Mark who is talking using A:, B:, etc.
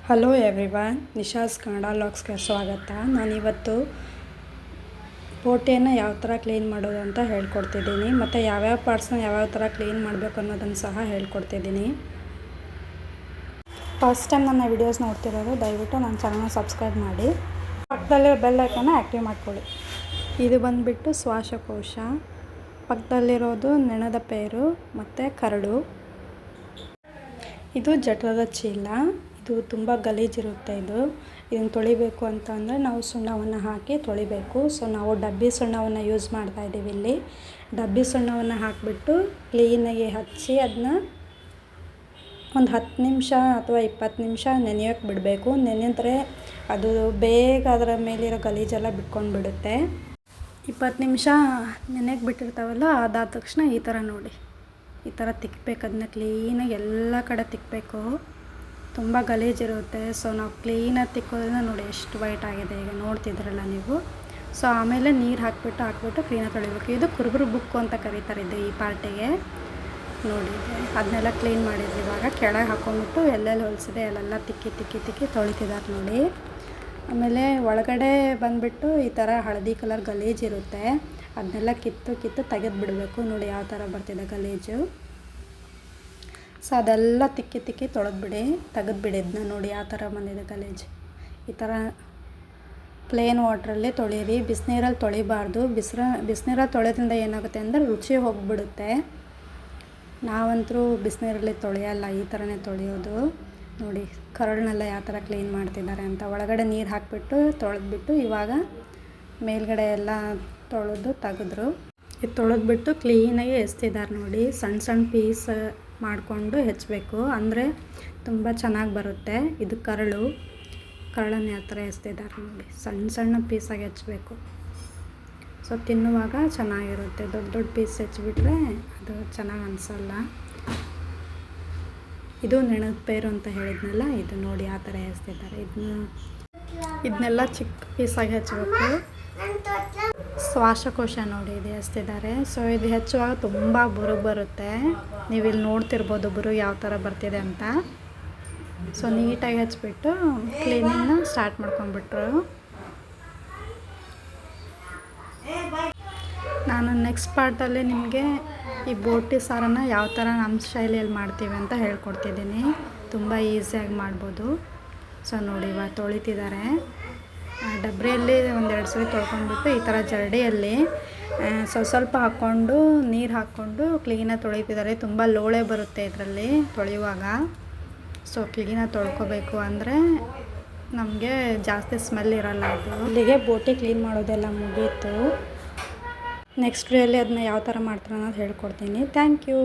A: Hello everyone, Nisha's Kannada ಲಾಗ್ಸ್ಗೆ ಸ್ವಾಗತ. ನಾನಿವತ್ತು ಬೋಟಿಯನ್ನು ಯಾವ ಥರ ಕ್ಲೀನ್ ಮಾಡೋದು ಅಂತ ಹೇಳ್ಕೊಡ್ತಿದ್ದೀನಿ, ಮತ್ತು ಯಾವ್ಯಾವ ಪಾರ್ಟ್ಸ್ನ ಯಾವ್ಯಾವ ಥರ ಕ್ಲೀನ್ ಮಾಡಬೇಕು ಅನ್ನೋದನ್ನು ಸಹ ಹೇಳ್ಕೊಡ್ತಿದ್ದೀನಿ. ಫಸ್ಟ್ ಟೈಮ್ ನನ್ನ ವಿಡಿಯೋಸ್ ನೋಡ್ತಿರೋದು ದಯವಿಟ್ಟು ನನ್ನ ಚಾನಲ್ನ ಸಬ್ಸ್ಕ್ರೈಬ್ ಮಾಡಿ, ಪಕ್ಕದಲ್ಲಿರೋ ಬೆಲ್ ಐಕನ್ನ ಆ್ಯಕ್ಟಿವ್ ಮಾಡ್ಕೊಳ್ಳಿ. ಇದು ಬಂದುಬಿಟ್ಟು ಶ್ವಾಸಕೋಶ, ಪಕ್ಕದಲ್ಲಿರೋದು ನೆಣದ ಪೇರು ಮತ್ತು ಕರಡು. ಇದು ಜಠರದ ಚೀಲ. ಇದು ತುಂಬ ಗಲೀಜಿರುತ್ತೆ. ಇದನ್ನು ತೊಳಿಬೇಕು ಅಂತ ಅಂದರೆ ನಾವು ಸುಣ್ಣವನ್ನು ಹಾಕಿ ತೊಳಿಬೇಕು. ಸೊ ನಾವು ಡಬ್ಬಿ ಸುಣ್ಣವನ್ನು ಯೂಸ್ ಮಾಡ್ತಾಯಿದ್ದೀವಿ. ಇಲ್ಲಿ ಡಬ್ಬಿ ಸುಣ್ಣವನ್ನು ಹಾಕಿಬಿಟ್ಟು ಕ್ಲೀನಾಗಿ ಹಚ್ಚಿ ಅದನ್ನ ಒಂದು 10 ನಿಮಿಷ ಅಥವಾ 20 ನಿಮಿಷ ನೆನೆಯೋಕ್ಕೆ ಬಿಡಬೇಕು. ನೆನೆದ್ರೆ ಅದು ಬೇಗ ಅದರ ಮೇಲಿರೋ ಗಲೀಜೆಲ್ಲ ಬಿಟ್ಕೊಂಡು ಬಿಡುತ್ತೆ. 20 ನಿಮಿಷ ನೆನೆಯೋಕ್ಕೆ ಬಿಟ್ಟಿರ್ತಾವಲ್ಲ, ಅದಾದ ತಕ್ಷಣ ಈ ಥರ ನೋಡಿ, ಈ ಥರ ತಿಕ್ಕಬೇಕು. ಅದನ್ನ ಕ್ಲೀನಾಗಿ ಎಲ್ಲ ಕಡೆ ತಿಕ್ಕಬೇಕು. ತುಂಬ ಗಲೀಜಿರುತ್ತೆ. ಸೊ ನಾವು ಕ್ಲೀನಾಗಿ ತಿಕ್ಕೋದ್ರಿಂದ ನೋಡಿ ಎಷ್ಟು ವೈಟ್ ಆಗಿದೆ, ಈಗ ನೋಡ್ತಿದ್ರಲ್ಲ ನೀವು. ಸೊ ಆಮೇಲೆ ನೀರು ಹಾಕ್ಬಿಟ್ಟು ಕ್ಲೀನಾಗಿ ತೊಳಿಬೇಕು. ಇದು ಕುರುಬರು ಬುಕ್ಕು ಅಂತ ಕರೀತಾರೆ ಈ ಪಾರ್ಟಿಗೆ. ನೋಡಿ ಅದನ್ನೆಲ್ಲ ಕ್ಲೀನ್ ಮಾಡಿದ್ವಿ. ಇವಾಗ ಕೆಳಗೆ ಹಾಕ್ಕೊಂಡ್ಬಿಟ್ಟು ಎಲ್ಲೆಲ್ಲಿ ಹೊಲಿಸಿದೆ ಅಲ್ಲೆಲ್ಲ ತಿಕ್ಕಿ ತೊಳಿತಿದ್ದಾರೆ ನೋಡಿ. ಆಮೇಲೆ ಒಳಗಡೆ ಬಂದುಬಿಟ್ಟು ಈ ಥರ ಹಳದಿ ಕಲರ್ ಗಲೀಜಿರುತ್ತೆ, ಅದನ್ನೆಲ್ಲ ಕಿತ್ತು ತೆಗೆದು ಬಿಡಬೇಕು. ನೋಡಿ ಯಾವ ಥರ ಬರ್ತಿದೆ ಗಲೀಜು. ಸೊ ಅದೆಲ್ಲ ತಿಕ್ಕಿ ತೊಳೆದ್ಬಿಡಿ, ತೆಗೆದ್ಬಿಡಿ. ಇದನ್ನ ನೋಡಿ ಯಾವ ಥರ ಬಂದಿದೆ ಗಲೀಜು. ಈ ಥರ ಪ್ಲೇನ್ ವಾಟ್ರಲ್ಲಿ ತೊಳೀರಿ, ಬಿಸಿನೀರಲ್ಲಿ ತೊಳಿಬಾರ್ದು. ಬಿಸಿನೀರಲ್ಲಿ ತೊಳೆದ್ರಿಂದ ಏನಾಗುತ್ತೆ ಅಂದರೆ ರುಚಿ ಹೋಗಿಬಿಡುತ್ತೆ. ನಾವಂತರೂ ಬಿಸಿನೀರಲ್ಲಿ ತೊಳೆಯಲ್ಲ, ಈ ಥರನೇ ತೊಳೆಯೋದು. ನೋಡಿ ಕರಳನ್ನೆಲ್ಲ ಯಾವ ಥರ ಕ್ಲೀನ್ ಮಾಡ್ತಿದ್ದಾರೆ ಅಂತ. ಒಳಗಡೆ ನೀರು ಹಾಕಿಬಿಟ್ಟು ತೊಳೆದ್ಬಿಟ್ಟು ಇವಾಗ ಮೇಲ್ಗಡೆ ಎಲ್ಲ ತೊಳೆದು ತೆಗೆದ್ರು. ಇದು ತೊಳೆದ್ಬಿಟ್ಟು ಕ್ಲೀನಾಗಿ ಎಸ್ತಿದ್ದಾರೆ ನೋಡಿ. ಸಣ್ಣ ಪೀಸ್ ಮಾಡಿಕೊಂಡು ಹೆಚ್ಚಬೇಕು, ಅಂದರೆ ತುಂಬ ಚೆನ್ನಾಗಿ ಬರುತ್ತೆ. ಇದು ಕರಳನ್ನು ಯಾವ ಥರ ಎಸ್ತಿದ್ದಾರೆ ನೋಡಿ. ಸಣ್ಣ ಪೀಸಾಗಿ ಹೆಚ್ಚಬೇಕು. ಸೊ ತಿನ್ನುವಾಗ ಚೆನ್ನಾಗಿರುತ್ತೆ. ದೊಡ್ಡ ಪೀಸ್ ಹೆಚ್ಚಿಬಿಟ್ರೆ ಅದು ಚೆನ್ನಾಗಿ ಅನಿಸಲ್ಲ. ಇದು ನೆಣದ ಪೇರು ಅಂತ ಹೇಳಿದ್ನಲ್ಲ, ಇದು ನೋಡಿ ಯಾವ ಥರ ಎಸ್ತಿದ್ದಾರೆ. ಇದನ್ನೆಲ್ಲ ಚಿಕ್ಕ ಪೀಸಾಗಿ ಹೆಚ್ಚಬೇಕು. ಶ್ವಾಸಕೋಶ ನೋಡಿ ಇದು ಎಸ್ತಿದ್ದಾರೆ. ಸೊ ಇದು ಹೆಚ್ಚುವಾಗ ತುಂಬ ಬುರುಗು ಬರುತ್ತೆ. ನೀವು ಇಲ್ಲಿ ನೋಡ್ತಿರ್ಬೋದು ಬುರುಗು ಯಾವ ಥರ ಬರ್ತಿದೆ ಅಂತ. ಸೊ ನೀಟಾಗಿ ಹಚ್ಬಿಟ್ಟು ಕ್ಲೀನಿಂಗ್ನ ಸ್ಟಾರ್ಟ್ ಮಾಡ್ಕೊಂಡ್ಬಿಟ್ರು. ನಾನು ನೆಕ್ಸ್ಟ್ ಪಾರ್ಟಲ್ಲಿ ನಿಮಗೆ ಈ ಬೋಟಿ ಸಾರನ್ನು ಯಾವ ಥರ ನಮ್ಮ ಶೈಲಿಯಲ್ಲಿ ಮಾಡ್ತೀವಿ ಅಂತ ಹೇಳ್ಕೊಡ್ತಿದ್ದೀನಿ. ತುಂಬ ಈಸಿಯಾಗಿ ಮಾಡ್ಬೋದು. ಸೊ ನೋಡಿ ಇವಾಗ ತೊಳಿತಿದ್ದಾರೆ. ಡಬ್ರಿಯಲ್ಲಿ 1-2 ಸಲ ತೊಳ್ಕೊಂಡ್ಬಿಟ್ಟು ಈ ಥರ ಜರಡಿಯಲ್ಲಿ ಸ್ವಲ್ಪ ಹಾಕ್ಕೊಂಡು ನೀರು ಹಾಕ್ಕೊಂಡು ಕ್ಲೀನಾಗಿ ತೊಳಿತಿದ್ದಾರೆ. ತುಂಬ ಲೋಳೆ ಬರುತ್ತೆ ಇದರಲ್ಲಿ ತೊಳೆಯುವಾಗ. ಸೊ ಕ್ಲೀನಾಗಿ ತೊಳ್ಕೊಬೇಕು, ಅಂದರೆ ನಮಗೆ ಜಾಸ್ತಿ ಸ್ಮೆಲ್ ಇರೋಲ್ಲ. ಇದು ಇಲ್ಲಿಗೆ ಬೋಟಿ ಕ್ಲೀನ್ ಮಾಡೋದೆಲ್ಲ ಮುಗೀತು. ನೆಕ್ಸ್ಟ್ ವಿಡಿಯೋಲಿ ಅದನ್ನ ಯಾವ ಥರ ಮಾಡ್ತಾರೆ ಅನ್ನೋದು ಹೇಳ್ಕೊಡ್ತೀನಿ. Thank you.